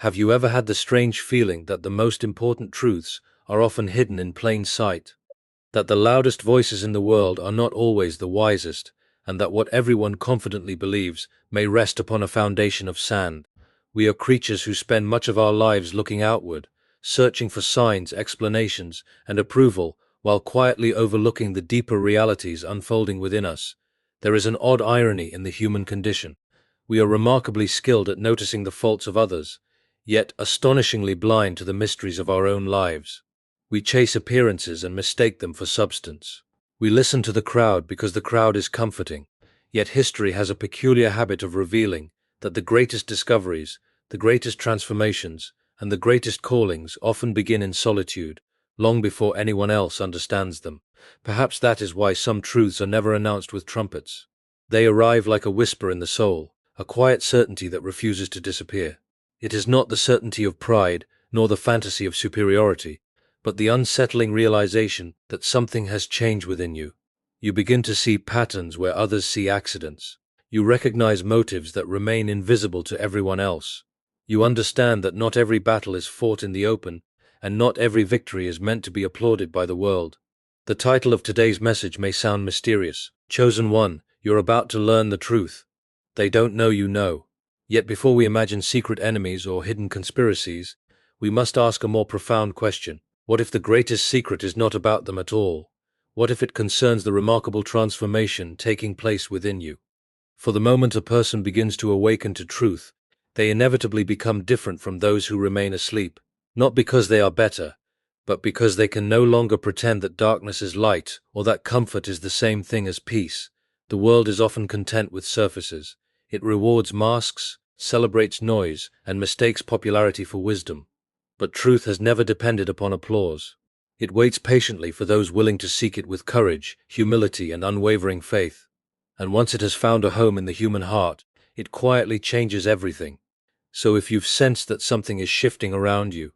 Have you ever had the strange feeling that the most important truths are often hidden in plain sight? That the loudest voices in the world are not always the wisest, and that what everyone confidently believes may rest upon a foundation of sand? We are creatures who spend much of our lives looking outward, searching for signs, explanations, and approval, while quietly overlooking the deeper realities unfolding within us. There is an odd irony in the human condition. We are remarkably skilled at noticing the faults of others, yet astonishingly blind to the mysteries of our own lives. We chase appearances and mistake them for substance. We listen to the crowd because the crowd is comforting, yet history has a peculiar habit of revealing that the greatest discoveries, the greatest transformations, and the greatest callings often begin in solitude, long before anyone else understands them. Perhaps that is why some truths are never announced with trumpets. They arrive like a whisper in the soul, a quiet certainty that refuses to disappear. It is not the certainty of pride, nor the fantasy of superiority, but the unsettling realization that something has changed within you. You begin to see patterns where others see accidents. You recognize motives that remain invisible to everyone else. You understand that not every battle is fought in the open, and not every victory is meant to be applauded by the world. The title of today's message may sound mysterious. Chosen one, you're about to learn the truth. They don't know you know. Yet before we imagine secret enemies or hidden conspiracies, we must ask a more profound question. What if the greatest secret is not about them at all? What if it concerns the remarkable transformation taking place within you? For the moment a person begins to awaken to truth, they inevitably become different from those who remain asleep, not because they are better, but because they can no longer pretend that darkness is light or that comfort is the same thing as peace. The world is often content with surfaces. It rewards masks, celebrates noise, and mistakes popularity for wisdom. But truth has never depended upon applause. It waits patiently for those willing to seek it with courage, humility, and unwavering faith. And once it has found a home in the human heart, it quietly changes everything. So if you've sensed that something is shifting around you,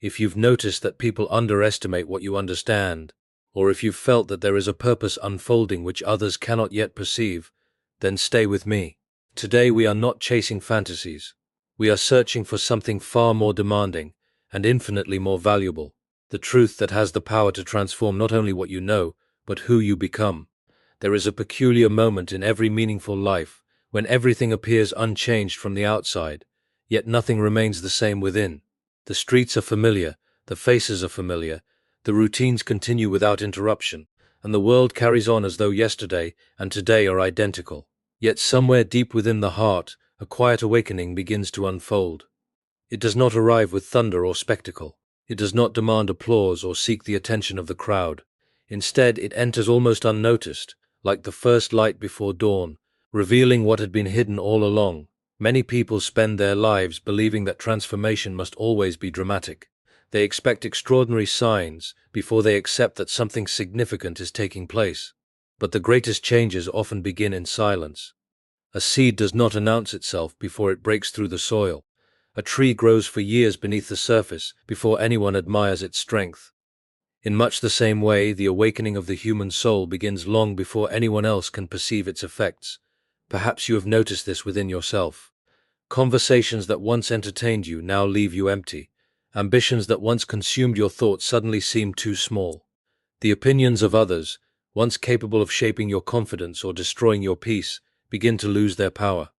if you've noticed that people underestimate what you understand, or if you've felt that there is a purpose unfolding which others cannot yet perceive, then stay with me. Today we are not chasing fantasies. We are searching for something far more demanding and infinitely more valuable, the truth that has the power to transform not only what you know, but who you become. There is a peculiar moment in every meaningful life when everything appears unchanged from the outside, yet nothing remains the same within. The streets are familiar, the faces are familiar, the routines continue without interruption, and the world carries on as though yesterday and today are identical. Yet somewhere deep within the heart, a quiet awakening begins to unfold. It does not arrive with thunder or spectacle. It does not demand applause or seek the attention of the crowd. Instead, it enters almost unnoticed, like the first light before dawn, revealing what had been hidden all along. Many people spend their lives believing that transformation must always be dramatic. They expect extraordinary signs before they accept that something significant is taking place. But the greatest changes often begin in silence. A seed does not announce itself before it breaks through the soil. A tree grows for years beneath the surface before anyone admires its strength. In much the same way, the awakening of the human soul begins long before anyone else can perceive its effects. Perhaps you have noticed this within yourself. Conversations that once entertained you now leave you empty. Ambitions that once consumed your thoughts suddenly seem too small. The opinions of others, once capable of shaping your confidence or destroying your peace, begin to lose their power.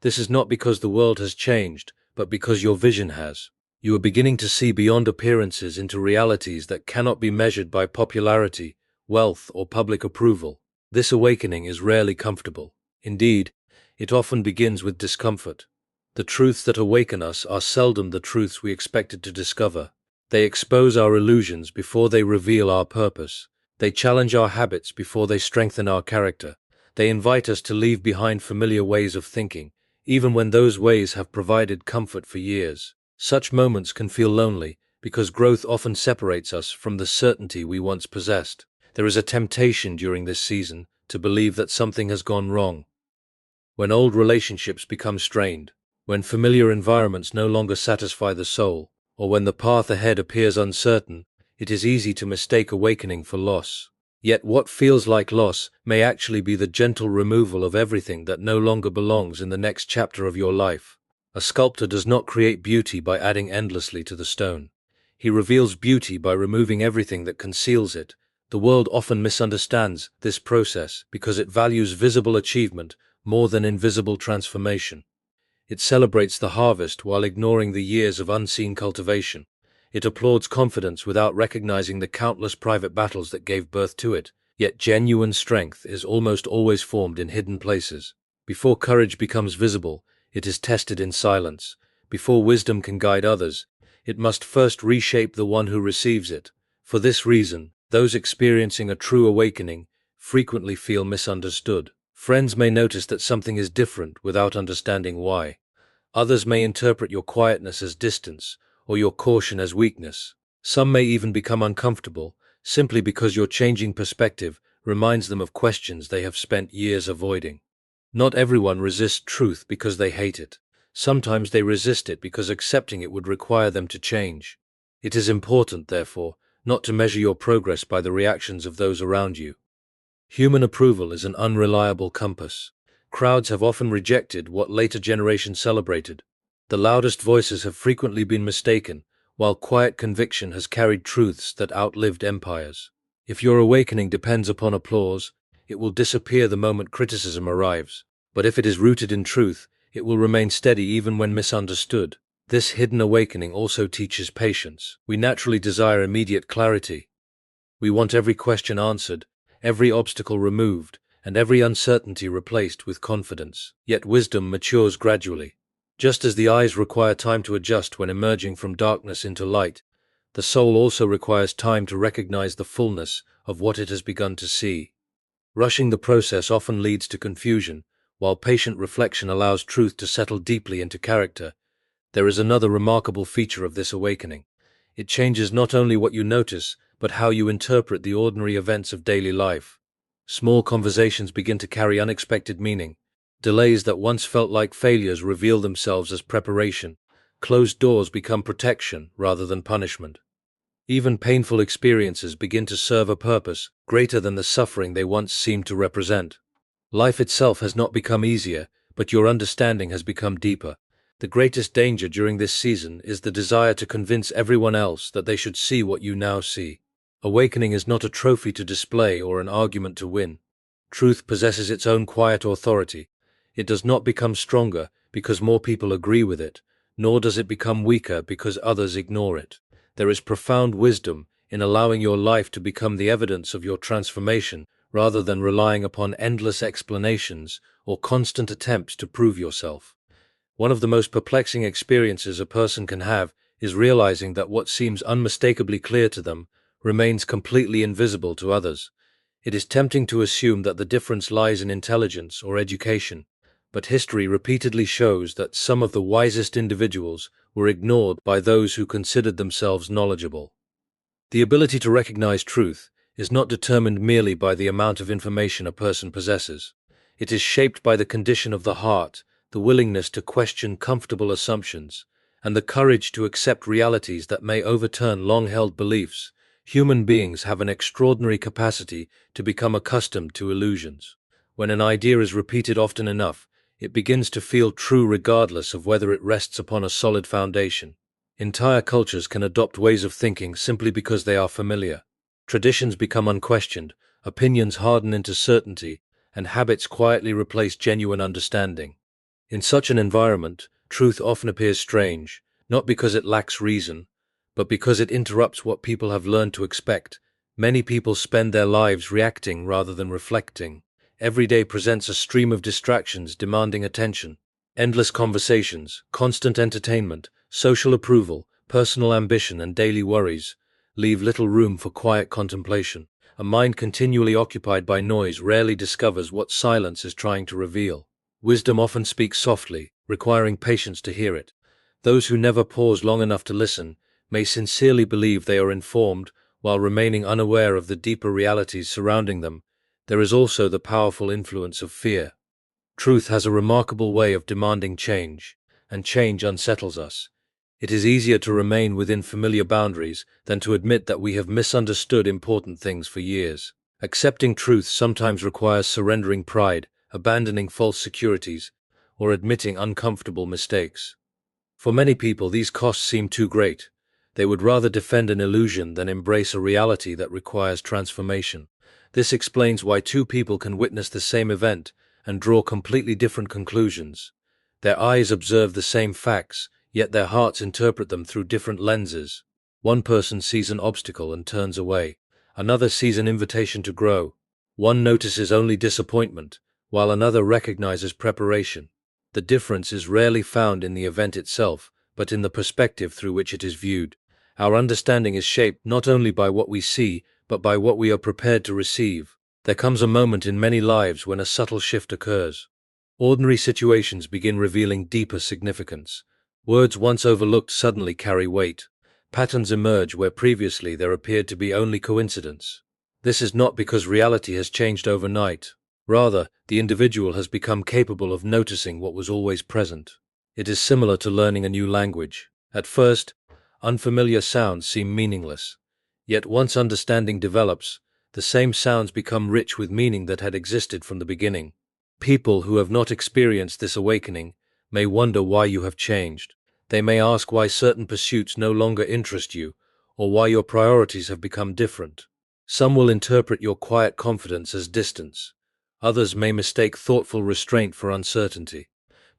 This is not because the world has changed, but because your vision has. You are beginning to see beyond appearances into realities that cannot be measured by popularity, wealth, or public approval. This awakening is rarely comfortable. Indeed, it often begins with discomfort. The truths that awaken us are seldom the truths we expected to discover. They expose our illusions before they reveal our purpose. They challenge our habits before they strengthen our character. They invite us to leave behind familiar ways of thinking, even when those ways have provided comfort for years. Such moments can feel lonely because growth often separates us from the certainty we once possessed. There is a temptation during this season to believe that something has gone wrong. When old relationships become strained, when familiar environments no longer satisfy the soul, or when the path ahead appears uncertain, it is easy to mistake awakening for loss. Yet what feels like loss may actually be the gentle removal of everything that no longer belongs in the next chapter of your life. A sculptor does not create beauty by adding endlessly to the stone. He reveals beauty by removing everything that conceals it. The world often misunderstands this process because it values visible achievement more than invisible transformation. It celebrates the harvest while ignoring the years of unseen cultivation. It applauds confidence without recognizing the countless private battles that gave birth to it. Yet genuine strength is almost always formed in hidden places. Before courage becomes visible, it is tested in silence. Before wisdom can guide others, it must first reshape the one who receives it. For this reason, those experiencing a true awakening frequently feel misunderstood. Friends may notice that something is different without understanding why. Others may interpret your quietness as distance or your caution as weakness. Some may even become uncomfortable simply because your changing perspective reminds them of questions they have spent years avoiding. Not everyone resists truth because they hate it. Sometimes they resist it because accepting it would require them to change. It is important, therefore, not to measure your progress by the reactions of those around you. Human approval is an unreliable compass. Crowds have often rejected what later generations celebrated. The loudest voices have frequently been mistaken, while quiet conviction has carried truths that outlived empires. If your awakening depends upon applause, it will disappear the moment criticism arrives. But if it is rooted in truth, it will remain steady even when misunderstood. This hidden awakening also teaches patience. We naturally desire immediate clarity. We want every question answered, every obstacle removed, and every uncertainty replaced with confidence. Yet wisdom matures gradually. Just as the eyes require time to adjust when emerging from darkness into light, the soul also requires time to recognize the fullness of what it has begun to see. Rushing the process often leads to confusion, while patient reflection allows truth to settle deeply into character. There is another remarkable feature of this awakening. It changes not only what you notice, but how you interpret the ordinary events of daily life. Small conversations begin to carry unexpected meaning. Delays that once felt like failures reveal themselves as preparation. Closed doors become protection rather than punishment. Even painful experiences begin to serve a purpose greater than the suffering they once seemed to represent. Life itself has not become easier, but your understanding has become deeper. The greatest danger during this season is the desire to convince everyone else that they should see what you now see. Awakening is not a trophy to display or an argument to win. Truth possesses its own quiet authority. It does not become stronger because more people agree with it, nor does it become weaker because others ignore it. There is profound wisdom in allowing your life to become the evidence of your transformation rather than relying upon endless explanations or constant attempts to prove yourself. One of the most perplexing experiences a person can have is realizing that what seems unmistakably clear to them remains completely invisible to others. It is tempting to assume that the difference lies in intelligence or education, but history repeatedly shows that some of the wisest individuals were ignored by those who considered themselves knowledgeable. The ability to recognize truth is not determined merely by the amount of information a person possesses. It is shaped by the condition of the heart, the willingness to question comfortable assumptions, and the courage to accept realities that may overturn long-held beliefs. Human beings have an extraordinary capacity to become accustomed to illusions. When an idea is repeated often enough, it begins to feel true regardless of whether it rests upon a solid foundation. Entire cultures can adopt ways of thinking simply because they are familiar. Traditions become unquestioned, opinions harden into certainty, and habits quietly replace genuine understanding. In such an environment, truth often appears strange, not because it lacks reason, but because it interrupts what people have learned to expect. Many people spend their lives reacting rather than reflecting. Every day presents a stream of distractions demanding attention. Endless conversations, constant entertainment, social approval, personal ambition, and daily worries leave little room for quiet contemplation. A mind continually occupied by noise rarely discovers what silence is trying to reveal. Wisdom often speaks softly, requiring patience to hear it. Those who never pause long enough to listen may sincerely believe they are informed while remaining unaware of the deeper realities surrounding them. There is also the powerful influence of fear. Truth has a remarkable way of demanding change, and change unsettles us. It is easier to remain within familiar boundaries than to admit that we have misunderstood important things for years. Accepting truth sometimes requires surrendering pride, abandoning false securities, or admitting uncomfortable mistakes. For many people, these costs seem too great. They would rather defend an illusion than embrace a reality that requires transformation. This explains why two people can witness the same event and draw completely different conclusions. Their eyes observe the same facts, yet their hearts interpret them through different lenses. One person sees an obstacle and turns away. Another sees an invitation to grow. One notices only disappointment, while another recognizes preparation. The difference is rarely found in the event itself, but in the perspective through which it is viewed. Our understanding is shaped not only by what we see, but by what we are prepared to receive. There comes a moment in many lives when a subtle shift occurs. Ordinary situations begin revealing deeper significance. Words once overlooked suddenly carry weight. Patterns emerge where previously there appeared to be only coincidence. This is not because reality has changed overnight. Rather, the individual has become capable of noticing what was always present. It is similar to learning a new language. At first, unfamiliar sounds seem meaningless. Yet once understanding develops, the same sounds become rich with meaning that had existed from the beginning. People who have not experienced this awakening may wonder why you have changed. They may ask why certain pursuits no longer interest you, or why your priorities have become different. Some will interpret your quiet confidence as distance. Others may mistake thoughtful restraint for uncertainty.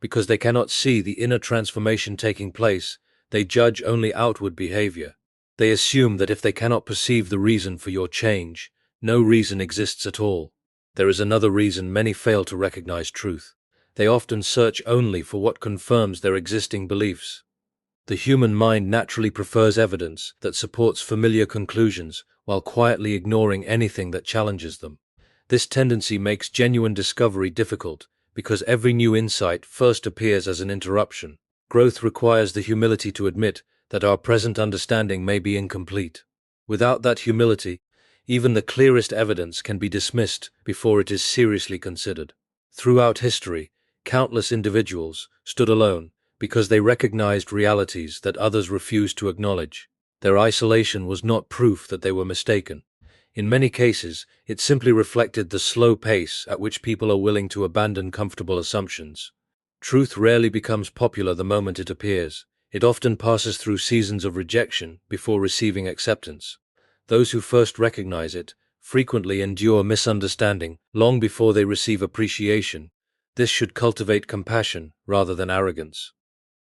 Because they cannot see the inner transformation taking place, they judge only outward behavior. They assume that if they cannot perceive the reason for your change, no reason exists at all. There is another reason many fail to recognize truth. They often search only for what confirms their existing beliefs. The human mind naturally prefers evidence that supports familiar conclusions while quietly ignoring anything that challenges them. This tendency makes genuine discovery difficult because every new insight first appears as an interruption. Growth requires the humility to admit that our present understanding may be incomplete. Without that humility, even the clearest evidence can be dismissed before it is seriously considered. Throughout history, countless individuals stood alone because they recognized realities that others refused to acknowledge. Their isolation was not proof that they were mistaken. In many cases, it simply reflected the slow pace at which people are willing to abandon comfortable assumptions. Truth rarely becomes popular the moment it appears. It often passes through seasons of rejection before receiving acceptance. Those who first recognize it frequently endure misunderstanding long before they receive appreciation. This should cultivate compassion rather than arrogance.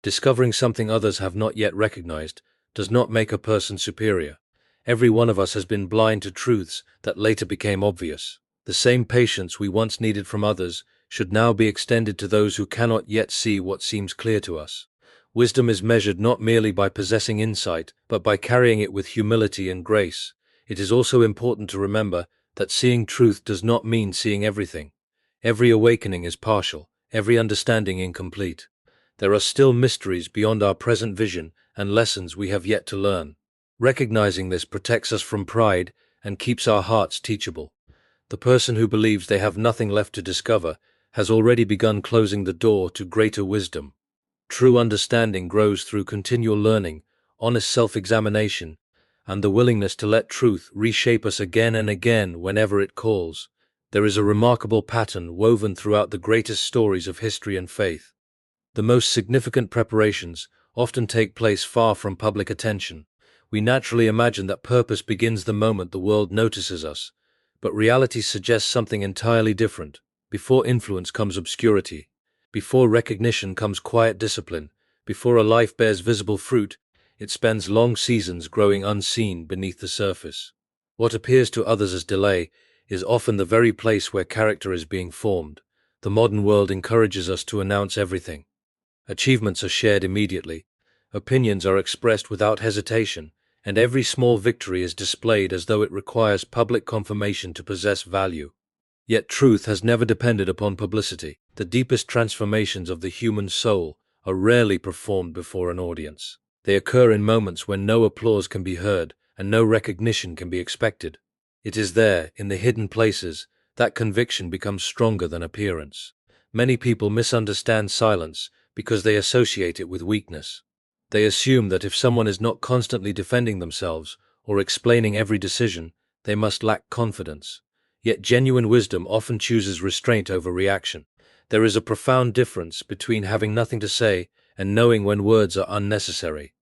Discovering something others have not yet recognized does not make a person superior. Every one of us has been blind to truths that later became obvious. The same patience we once needed from others should now be extended to those who cannot yet see what seems clear to us. Wisdom is measured not merely by possessing insight, but by carrying it with humility and grace. It is also important to remember that seeing truth does not mean seeing everything. Every awakening is partial, every understanding incomplete. There are still mysteries beyond our present vision and lessons we have yet to learn. Recognizing this protects us from pride and keeps our hearts teachable. The person who believes they have nothing left to discover has already begun closing the door to greater wisdom. True understanding grows through continual learning, honest self-examination, and the willingness to let truth reshape us again and again whenever it calls. There is a remarkable pattern woven throughout the greatest stories of history and faith. The most significant preparations often take place far from public attention. We naturally imagine that purpose begins the moment the world notices us, but reality suggests something entirely different. Before influence comes obscurity. Before recognition comes quiet discipline. Before a life bears visible fruit, it spends long seasons growing unseen beneath the surface. What appears to others as delay is often the very place where character is being formed. The modern world encourages us to announce everything. Achievements are shared immediately. Opinions are expressed without hesitation, and every small victory is displayed as though it requires public confirmation to possess value. Yet truth has never depended upon publicity. The deepest transformations of the human soul are rarely performed before an audience. They occur in moments when no applause can be heard and no recognition can be expected. It is there, in the hidden places, that conviction becomes stronger than appearance. Many people misunderstand silence because they associate it with weakness. They assume that if someone is not constantly defending themselves or explaining every decision, they must lack confidence. Yet genuine wisdom often chooses restraint over reaction. There is a profound difference between having nothing to say and knowing when words are unnecessary.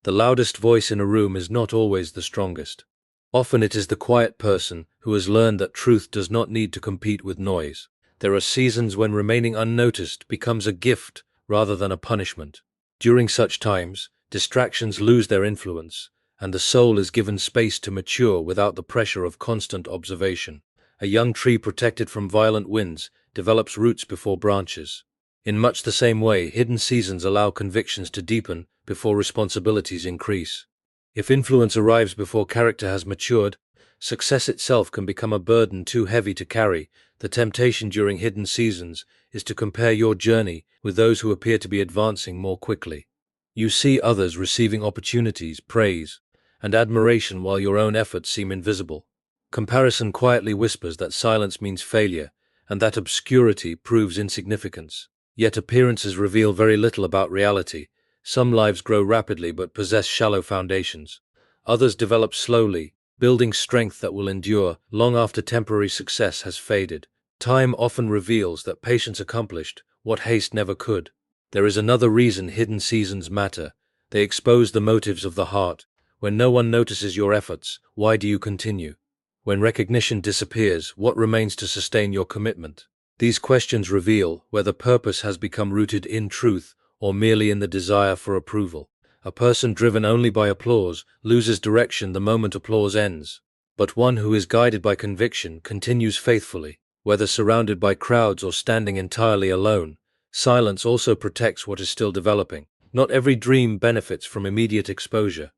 The loudest voice in a room is not always the strongest. Often it is the quiet person who has learned that truth does not need to compete with noise. There are seasons when remaining unnoticed becomes a gift rather than a punishment. During such times, distractions lose their influence, and the soul is given space to mature without the pressure of constant observation. A young tree protected from violent winds develops roots before branches. In much the same way, hidden seasons allow convictions to deepen before responsibilities increase. If influence arrives before character has matured, success itself can become a burden too heavy to carry. The temptation during hidden seasons is to compare your journey with those who appear to be advancing more quickly. You see others receiving opportunities, praise, and admiration while your own efforts seem invisible. Comparison quietly whispers that silence means failure, and that obscurity proves insignificance. Yet appearances reveal very little about reality. Some lives grow rapidly but possess shallow foundations. Others develop slowly, building strength that will endure long after temporary success has faded. Time often reveals that patience accomplished what haste never could. There is another reason hidden seasons matter. They expose the motives of the heart. When no one notices your efforts, why do you continue? When recognition disappears, what remains to sustain your commitment? These questions reveal whether purpose has become rooted in truth or merely in the desire for approval. A person driven only by applause loses direction the moment applause ends. But one who is guided by conviction continues faithfully, whether surrounded by crowds or standing entirely alone. Silence also protects what is still developing. Not every dream benefits from immediate exposure.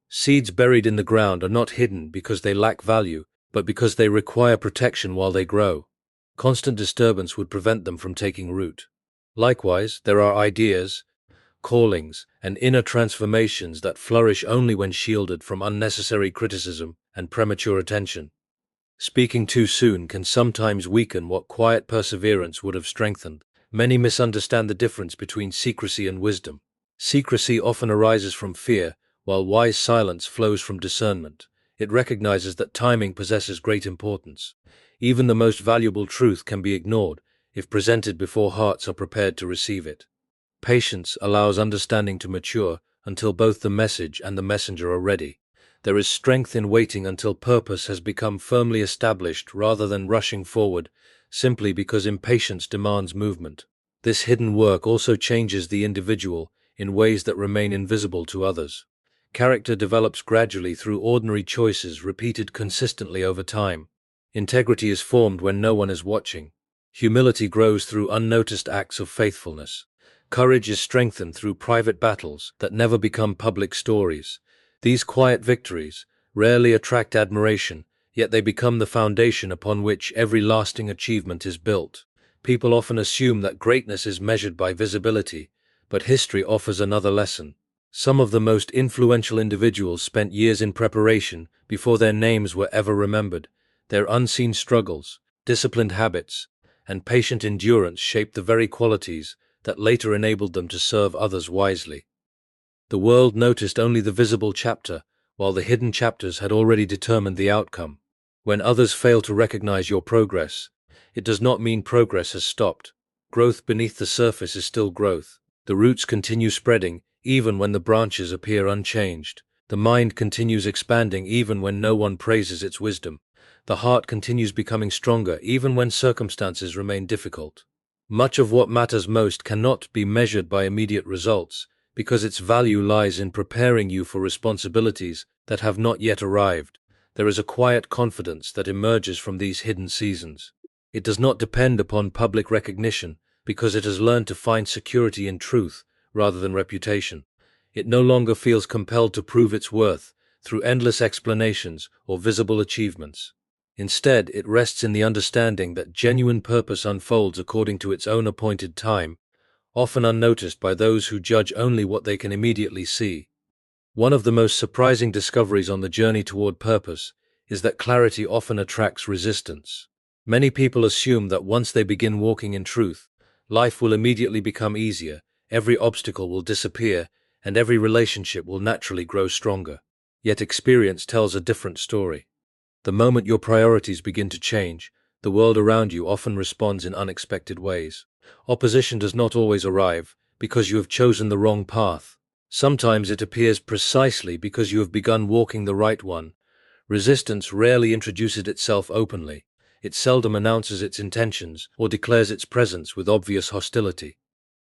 Seeds buried in the ground are not hidden because they lack value, but because they require protection while they grow. Constant disturbance would prevent them from taking root. Likewise, there are ideas, callings, and inner transformations that flourish only when shielded from unnecessary criticism and premature attention. Speaking too soon can sometimes weaken what quiet perseverance would have strengthened. Many misunderstand the difference between secrecy and wisdom. Secrecy often arises from fear, while wise silence flows from discernment. It recognizes that timing possesses great importance. Even the most valuable truth can be ignored if presented before hearts are prepared to receive it. Patience allows understanding to mature until both the message and the messenger are ready. There is strength in waiting until purpose has become firmly established rather than rushing forward simply because impatience demands movement. This hidden work also changes the individual in ways that remain invisible to others. Character develops gradually through ordinary choices repeated consistently over time. Integrity is formed when no one is watching. Humility grows through unnoticed acts of faithfulness. Courage is strengthened through private battles that never become public stories. These quiet victories rarely attract admiration, yet they become the foundation upon which every lasting achievement is built. People often assume that greatness is measured by visibility, but history offers another lesson. Some of the most influential individuals spent years in preparation before their names were ever remembered. Their unseen struggles, disciplined habits, and patient endurance shaped the very qualities that later enabled them to serve others wisely. The world noticed only the visible chapter, while the hidden chapters had already determined the outcome. When others fail to recognize your progress, it does not mean progress has stopped. Growth beneath the surface is still growth. The roots continue spreading, even when the branches appear unchanged. The mind continues expanding even when no one praises its wisdom. The heart continues becoming stronger even when circumstances remain difficult. Much of what matters most cannot be measured by immediate results, because its value lies in preparing you for responsibilities that have not yet arrived. There is a quiet confidence that emerges from these hidden seasons. It does not depend upon public recognition, because it has learned to find security in truth rather than reputation. It no longer feels compelled to prove its worth through endless explanations or visible achievements. Instead, it rests in the understanding that genuine purpose unfolds according to its own appointed time, often unnoticed by those who judge only what they can immediately see. One of the most surprising discoveries on the journey toward purpose is that clarity often attracts resistance. Many people assume that once they begin walking in truth, life will immediately become easier, every obstacle will disappear, and every relationship will naturally grow stronger. Yet experience tells a different story. The moment your priorities begin to change, the world around you often responds in unexpected ways. Opposition does not always arrive, because you have chosen the wrong path. Sometimes it appears precisely because you have begun walking the right one. Resistance rarely introduces itself openly. It seldom announces its intentions or declares its presence with obvious hostility.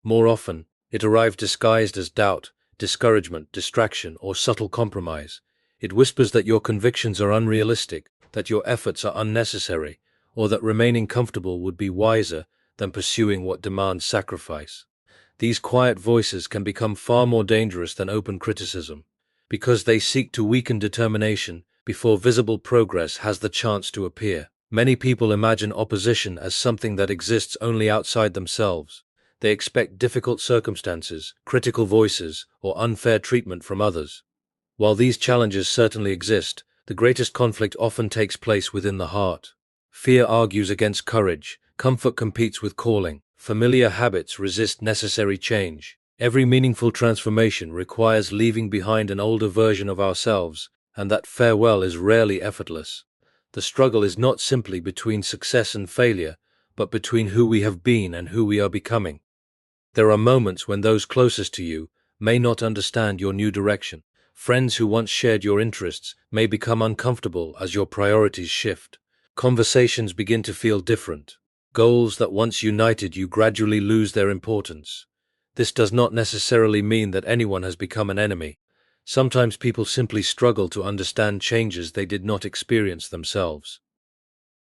More often, it arrives disguised as doubt, discouragement, distraction, or subtle compromise. It whispers that your convictions are unrealistic, that your efforts are unnecessary, or that remaining comfortable would be wiser than pursuing what demands sacrifice. These quiet voices can become far more dangerous than open criticism, because they seek to weaken determination before visible progress has the chance to appear. Many people imagine opposition as something that exists only outside themselves. They expect difficult circumstances, critical voices, or unfair treatment from others. While these challenges certainly exist, the greatest conflict often takes place within the heart. Fear argues against courage, comfort competes with calling, familiar habits resist necessary change. Every meaningful transformation requires leaving behind an older version of ourselves, and that farewell is rarely effortless. The struggle is not simply between success and failure, but between who we have been and who we are becoming. There are moments when those closest to you may not understand your new direction. Friends who once shared your interests may become uncomfortable as your priorities shift. Conversations begin to feel different. Goals that once united you gradually lose their importance. This does not necessarily mean that anyone has become an enemy. Sometimes people simply struggle to understand changes they did not experience themselves.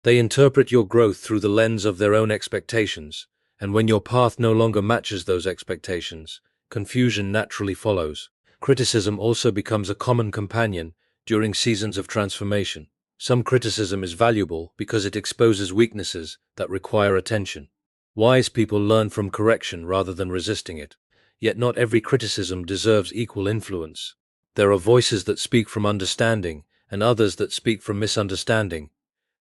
They interpret your growth through the lens of their own expectations, and when your path no longer matches those expectations, confusion naturally follows. Criticism also becomes a common companion during seasons of transformation. Some criticism is valuable because it exposes weaknesses that require attention. Wise people learn from correction rather than resisting it. Yet not every criticism deserves equal influence. There are voices that speak from understanding and others that speak from misunderstanding.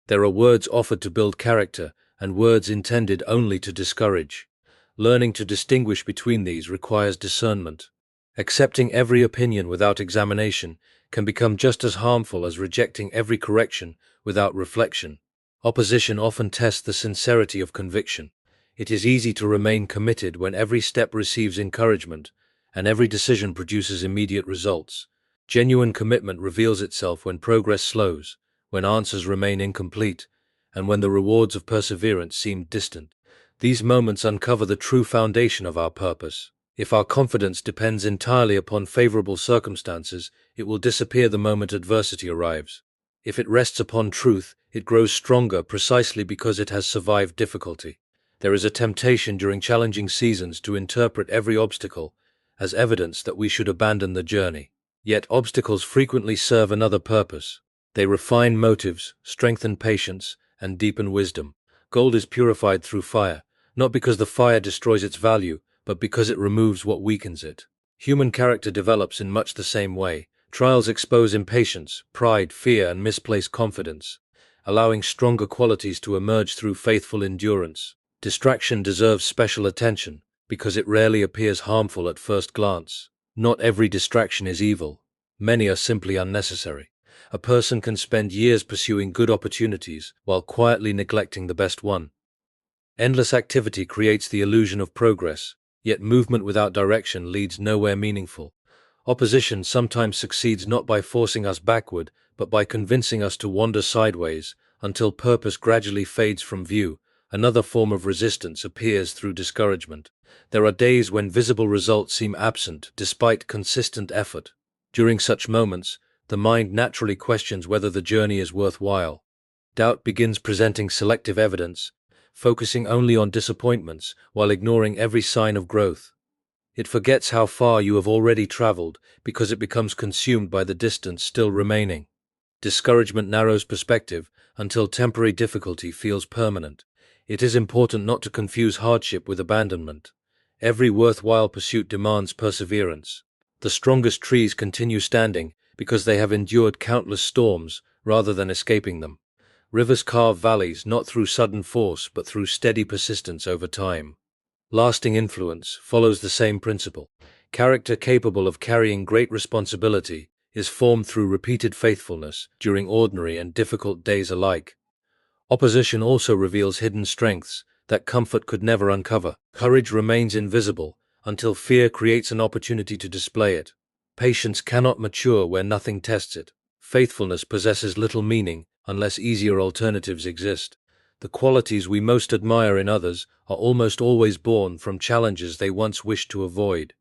There are words offered to build character and words intended only to discourage. Learning to distinguish between these requires discernment. Accepting every opinion without examination can become just as harmful as rejecting every correction without reflection. Opposition often tests the sincerity of conviction. It is easy to remain committed when every step receives encouragement and every decision produces immediate results. Genuine commitment reveals itself when progress slows, when answers remain incomplete, and when the rewards of perseverance seem distant. These moments uncover the true foundation of our purpose. If our confidence depends entirely upon favorable circumstances, it will disappear the moment adversity arrives. If it rests upon truth, it grows stronger precisely because it has survived difficulty. There is a temptation during challenging seasons to interpret every obstacle as evidence that we should abandon the journey. Yet obstacles frequently serve another purpose. They refine motives, strengthen patience, and deepen wisdom. Gold is purified through fire, not because the fire destroys its value, but because it removes what weakens it. Human character develops in much the same way. Trials expose impatience, pride, fear, and misplaced confidence, allowing stronger qualities to emerge through faithful endurance. Distraction deserves special attention, because it rarely appears harmful at first glance. Not every distraction is evil. Many are simply unnecessary. A person can spend years pursuing good opportunities while quietly neglecting the best one. Endless activity creates the illusion of progress, yet movement without direction leads nowhere meaningful. Opposition sometimes succeeds not by forcing us backward, but by convincing us to wander sideways until purpose gradually fades from view. Another form of resistance appears through discouragement. There are days when visible results seem absent despite consistent effort. During such moments, the mind naturally questions whether the journey is worthwhile. Doubt begins presenting selective evidence, focusing only on disappointments while ignoring every sign of growth. It forgets how far you have already traveled because it becomes consumed by the distance still remaining. Discouragement narrows perspective until temporary difficulty feels permanent. It is important not to confuse hardship with abandonment. Every worthwhile pursuit demands perseverance. The strongest trees continue standing because they have endured countless storms rather than escaping them. Rivers carve valleys not through sudden force but through steady persistence over time. Lasting influence follows the same principle. Character capable of carrying great responsibility is formed through repeated faithfulness during ordinary and difficult days alike. Opposition also reveals hidden strengths that comfort could never uncover. Courage remains invisible until fear creates an opportunity to display it. Patience cannot mature where nothing tests it. Faithfulness possesses little meaning unless easier alternatives exist. The qualities we most admire in others are almost always born from challenges they once wished to avoid.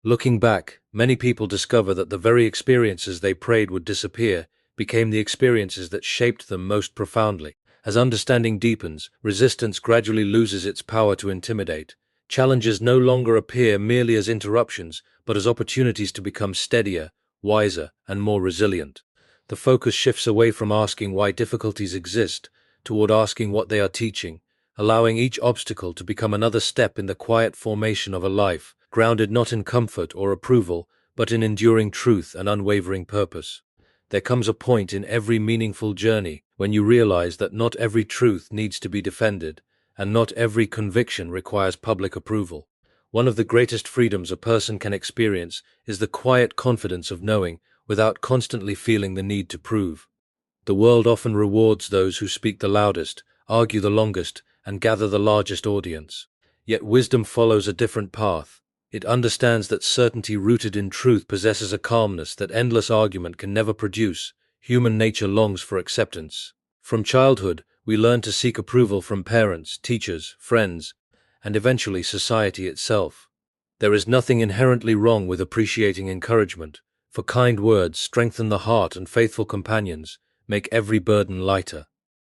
Looking back, many people discover that the very experiences they prayed would disappear became the experiences that shaped them most profoundly. As understanding deepens, resistance gradually loses its power to intimidate. Challenges no longer appear merely as interruptions, but as opportunities to become steadier, wiser, and more resilient. The focus shifts away from asking why difficulties exist toward asking what they are teaching, allowing each obstacle to become another step in the quiet formation of a life, grounded not in comfort or approval, but in enduring truth and unwavering purpose. There comes a point in every meaningful journey when you realize that not every truth needs to be defended, and not every conviction requires public approval. One of the greatest freedoms a person can experience is the quiet confidence of knowing without constantly feeling the need to prove. The world often rewards those who speak the loudest, argue the longest, and gather the largest audience. Yet wisdom follows a different path. It understands that certainty rooted in truth possesses a calmness that endless argument can never produce. Human nature longs for acceptance. From childhood, we learn to seek approval from parents, teachers, friends, and eventually society itself. There is nothing inherently wrong with appreciating encouragement, for kind words strengthen the heart and faithful companions make every burden lighter.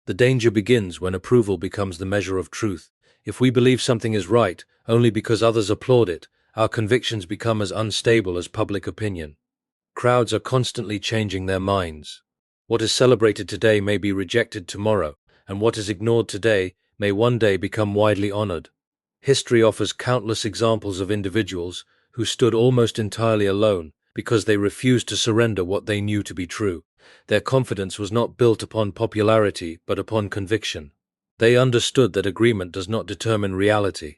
The danger begins when approval becomes the measure of truth. If we believe something is right only because others applaud it, our convictions become as unstable as public opinion. Crowds are constantly changing their minds. What is celebrated today may be rejected tomorrow, and what is ignored today may one day become widely honored. History offers countless examples of individuals who stood almost entirely alone because they refused to surrender what they knew to be true. Their confidence was not built upon popularity, but upon conviction. They understood that agreement does not determine reality.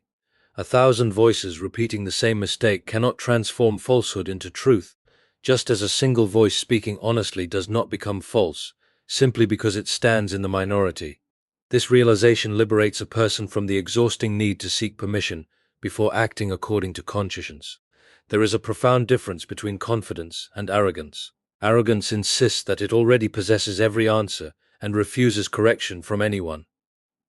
1,000 voices repeating the same mistake cannot transform falsehood into truth, just as a single voice speaking honestly does not become false, simply because it stands in the minority. This realization liberates a person from the exhausting need to seek permission before acting according to conscience. There is a profound difference between confidence and arrogance. Arrogance insists that it already possesses every answer and refuses correction from anyone.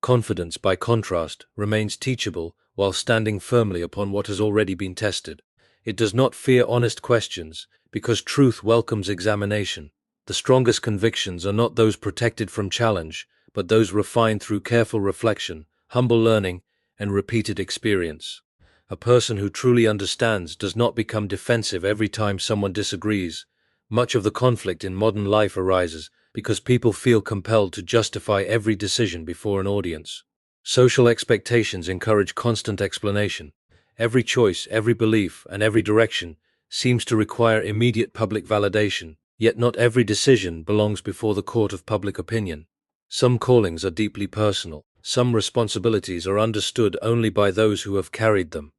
Confidence, by contrast, remains teachable while standing firmly upon what has already been tested. It does not fear honest questions, because truth welcomes examination. The strongest convictions are not those protected from challenge, but those refined through careful reflection, humble learning, and repeated experience. A person who truly understands does not become defensive every time someone disagrees. Much of the conflict in modern life arises because people feel compelled to justify every decision before an audience. Social expectations encourage constant explanation. Every choice, every belief, and every direction seems to require immediate public validation, yet not every decision belongs before the court of public opinion. Some callings are deeply personal. Some responsibilities are understood only by those who have carried them.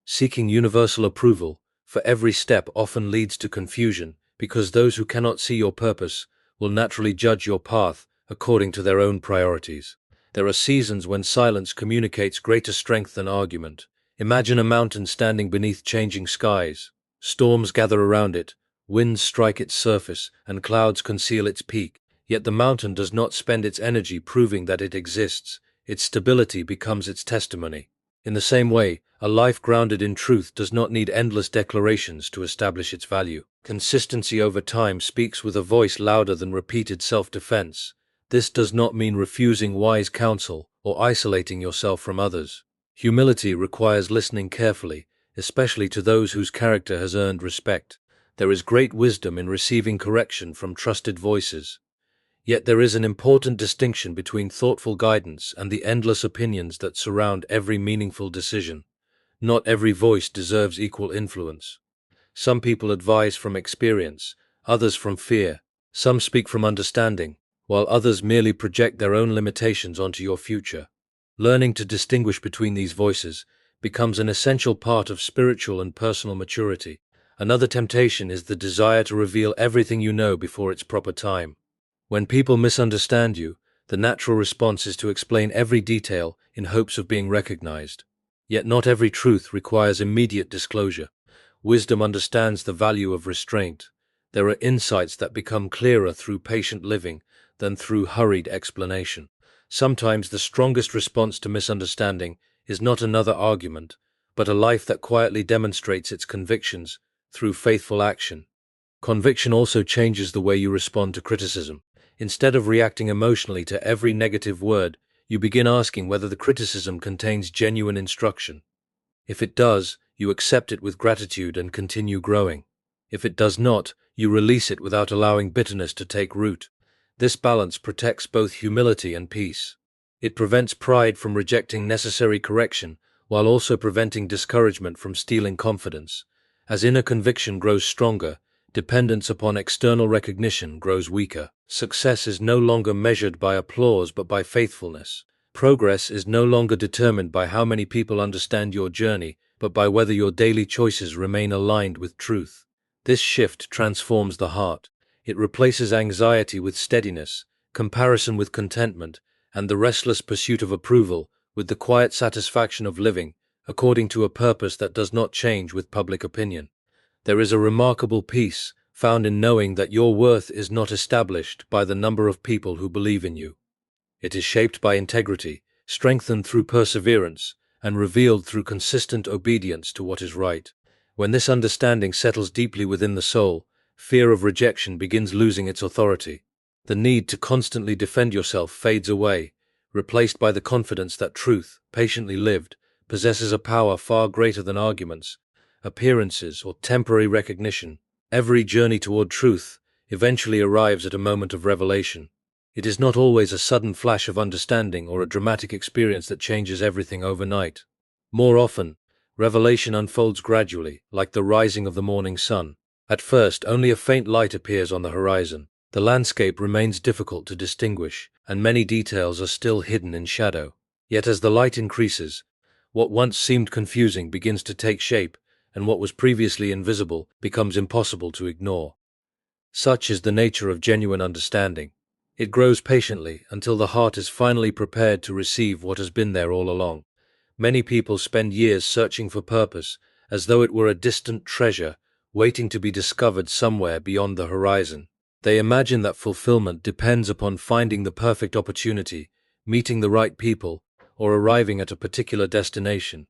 Seeking universal approval for every step often leads to confusion, because those who cannot see your purpose will naturally judge your path according to their own priorities. There are seasons when silence communicates greater strength than argument. Imagine a mountain standing beneath changing skies. Storms gather around it, winds strike its surface, and clouds conceal its peak. Yet the mountain does not spend its energy proving that it exists. Its stability becomes its testimony. In the same way, a life grounded in truth does not need endless declarations to establish its value. Consistency over time speaks with a voice louder than repeated self-defense. This does not mean refusing wise counsel or isolating yourself from others. Humility requires listening carefully, especially to those whose character has earned respect. There is great wisdom in receiving correction from trusted voices. Yet there is an important distinction between thoughtful guidance and the endless opinions that surround every meaningful decision. Not every voice deserves equal influence. Some people advise from experience, others from fear. Some speak from understanding, while others merely project their own limitations onto your future. Learning to distinguish between these voices becomes an essential part of spiritual and personal maturity. Another temptation is the desire to reveal everything you know before its proper time. When people misunderstand you, the natural response is to explain every detail in hopes of being recognized. Yet not every truth requires immediate disclosure. Wisdom understands the value of restraint. There are insights that become clearer through patient living than through hurried explanation. Sometimes the strongest response to misunderstanding is not another argument, but a life that quietly demonstrates its convictions through faithful action. Conviction also changes the way you respond to criticism. Instead of reacting emotionally to every negative word, you begin asking whether the criticism contains genuine instruction. If it does, you accept it with gratitude and continue growing. If it does not, you release it without allowing bitterness to take root. This balance protects both humility and peace. It prevents pride from rejecting necessary correction, while also preventing discouragement from stealing confidence. As inner conviction grows stronger, dependence upon external recognition grows weaker. Success is no longer measured by applause but by faithfulness. Progress is no longer determined by how many people understand your journey, but by whether your daily choices remain aligned with truth. This shift transforms the heart. It replaces anxiety with steadiness, comparison with contentment, and the restless pursuit of approval with the quiet satisfaction of living according to a purpose that does not change with public opinion. There is a remarkable peace found in knowing that your worth is not established by the number of people who believe in you. It is shaped by integrity, strengthened through perseverance, and revealed through consistent obedience to what is right. When this understanding settles deeply within the soul, fear of rejection begins losing its authority. The need to constantly defend yourself fades away, replaced by the confidence that truth, patiently lived, possesses a power far greater than arguments, appearances, or temporary recognition. Every journey toward truth eventually arrives at a moment of revelation. It is not always a sudden flash of understanding or a dramatic experience that changes everything overnight. More often, revelation unfolds gradually, like the rising of the morning sun. At first, only a faint light appears on the horizon. The landscape remains difficult to distinguish, and many details are still hidden in shadow. Yet as the light increases, what once seemed confusing begins to take shape, and what was previously invisible becomes impossible to ignore. Such is the nature of genuine understanding. It grows patiently until the heart is finally prepared to receive what has been there all along. Many people spend years searching for purpose, as though it were a distant treasure waiting to be discovered somewhere beyond the horizon. They imagine that fulfillment depends upon finding the perfect opportunity, meeting the right people, or arriving at a particular destination.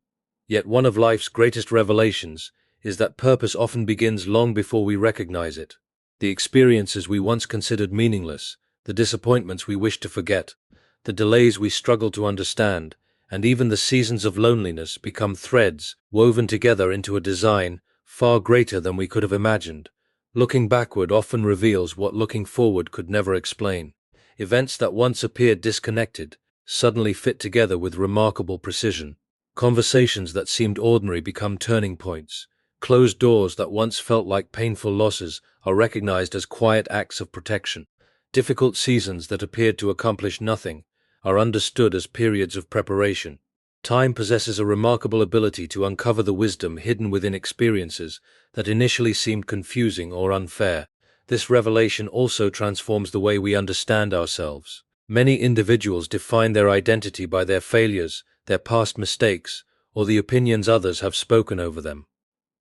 Yet one of life's greatest revelations is that purpose often begins long before we recognize it. The experiences we once considered meaningless, the disappointments we wish to forget, the delays we struggle to understand, and even the seasons of loneliness become threads woven together into a design far greater than we could have imagined. Looking backward often reveals what looking forward could never explain. Events that once appeared disconnected suddenly fit together with remarkable precision. Conversations that seemed ordinary become turning points. Closed doors that once felt like painful losses are recognized as quiet acts of protection. Difficult seasons that appeared to accomplish nothing are understood as periods of preparation. Time possesses a remarkable ability to uncover the wisdom hidden within experiences that initially seemed confusing or unfair. This revelation also transforms the way we understand ourselves. Many individuals define their identity by their failures, their past mistakes, or the opinions others have spoken over them.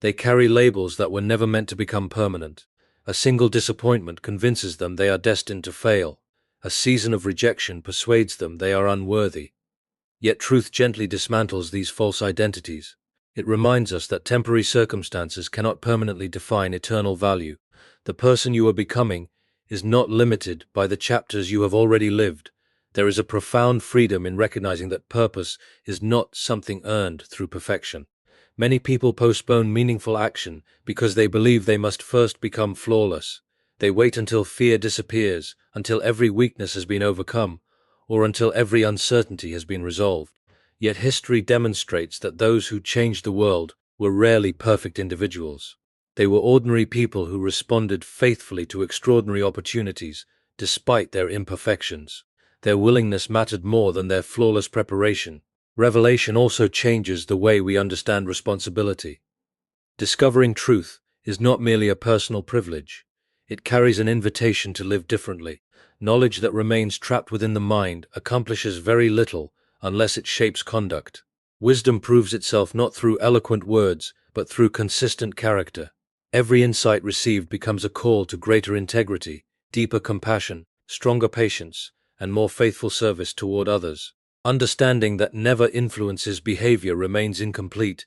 They carry labels that were never meant to become permanent. A single disappointment convinces them they are destined to fail. A season of rejection persuades them they are unworthy. Yet truth gently dismantles these false identities. It reminds us that temporary circumstances cannot permanently define eternal value. The person you are becoming is not limited by the chapters you have already lived. There is a profound freedom in recognizing that purpose is not something earned through perfection. Many people postpone meaningful action because they believe they must first become flawless. They wait until fear disappears, until every weakness has been overcome, or until every uncertainty has been resolved. Yet history demonstrates that those who changed the world were rarely perfect individuals. They were ordinary people who responded faithfully to extraordinary opportunities, despite their imperfections. Their willingness mattered more than their flawless preparation. Revelation also changes the way we understand responsibility. Discovering truth is not merely a personal privilege. It carries an invitation to live differently. Knowledge that remains trapped within the mind accomplishes very little unless it shapes conduct. Wisdom proves itself not through eloquent words, but through consistent character. Every insight received becomes a call to greater integrity, deeper compassion, stronger patience, and more faithful service toward others. Understanding that never influences behavior remains incomplete.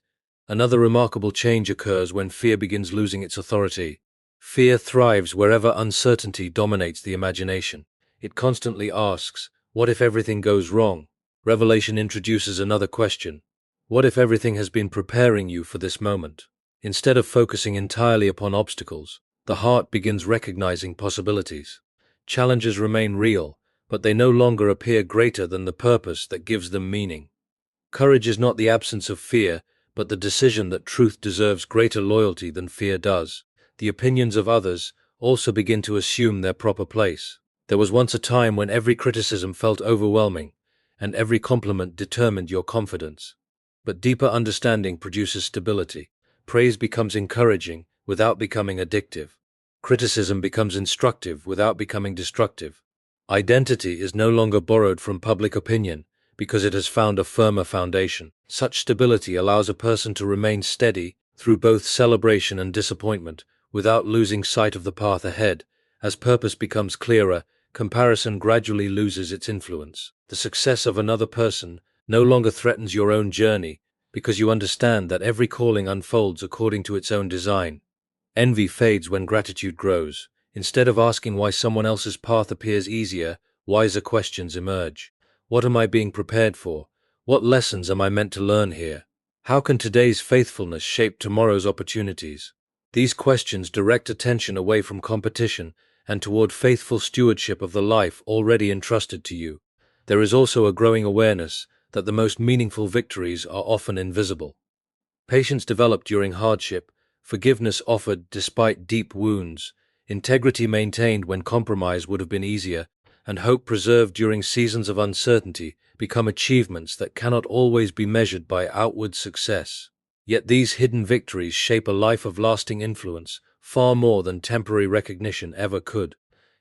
Another remarkable change occurs when fear begins losing its authority. Fear thrives wherever uncertainty dominates the imagination. It constantly asks, "What if everything goes wrong?" Revelation introduces another question. What if everything has been preparing you for this moment? Instead of focusing entirely upon obstacles, the heart begins recognizing possibilities. Challenges remain real, but they no longer appear greater than the purpose that gives them meaning. Courage is not the absence of fear, but the decision that truth deserves greater loyalty than fear does. The opinions of others also begin to assume their proper place. There was once a time when every criticism felt overwhelming, and every compliment determined your confidence. But deeper understanding produces stability. Praise becomes encouraging without becoming addictive. Criticism becomes instructive without becoming destructive. Identity is no longer borrowed from public opinion because it has found a firmer foundation. Such stability allows a person to remain steady through both celebration and disappointment without losing sight of the path ahead. As purpose becomes clearer, comparison gradually loses its influence. The success of another person no longer threatens your own journey because you understand that every calling unfolds according to its own design. Envy fades when gratitude grows. Instead of asking why someone else's path appears easier, wiser questions emerge. What am I being prepared for? What lessons am I meant to learn here? How can today's faithfulness shape tomorrow's opportunities? These questions direct attention away from competition and toward faithful stewardship of the life already entrusted to you. There is also a growing awareness that the most meaningful victories are often invisible. Patience developed during hardship, forgiveness offered despite deep wounds, integrity maintained when compromise would have been easier, and hope preserved during seasons of uncertainty become achievements that cannot always be measured by outward success. Yet these hidden victories shape a life of lasting influence, far more than temporary recognition ever could.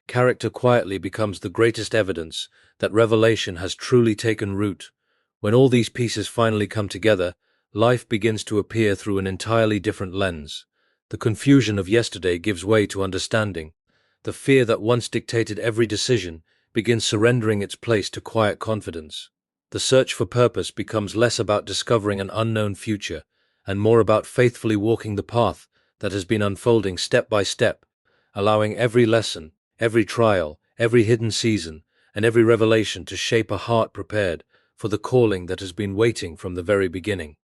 Character quietly becomes the greatest evidence that revelation has truly taken root. When all these pieces finally come together, life begins to appear through an entirely different lens. The confusion of yesterday gives way to understanding. The fear that once dictated every decision begins surrendering its place to quiet confidence. The search for purpose becomes less about discovering an unknown future and more about faithfully walking the path that has been unfolding step by step, allowing every lesson, every trial, every hidden season, and every revelation to shape a heart prepared for the calling that has been waiting from the very beginning.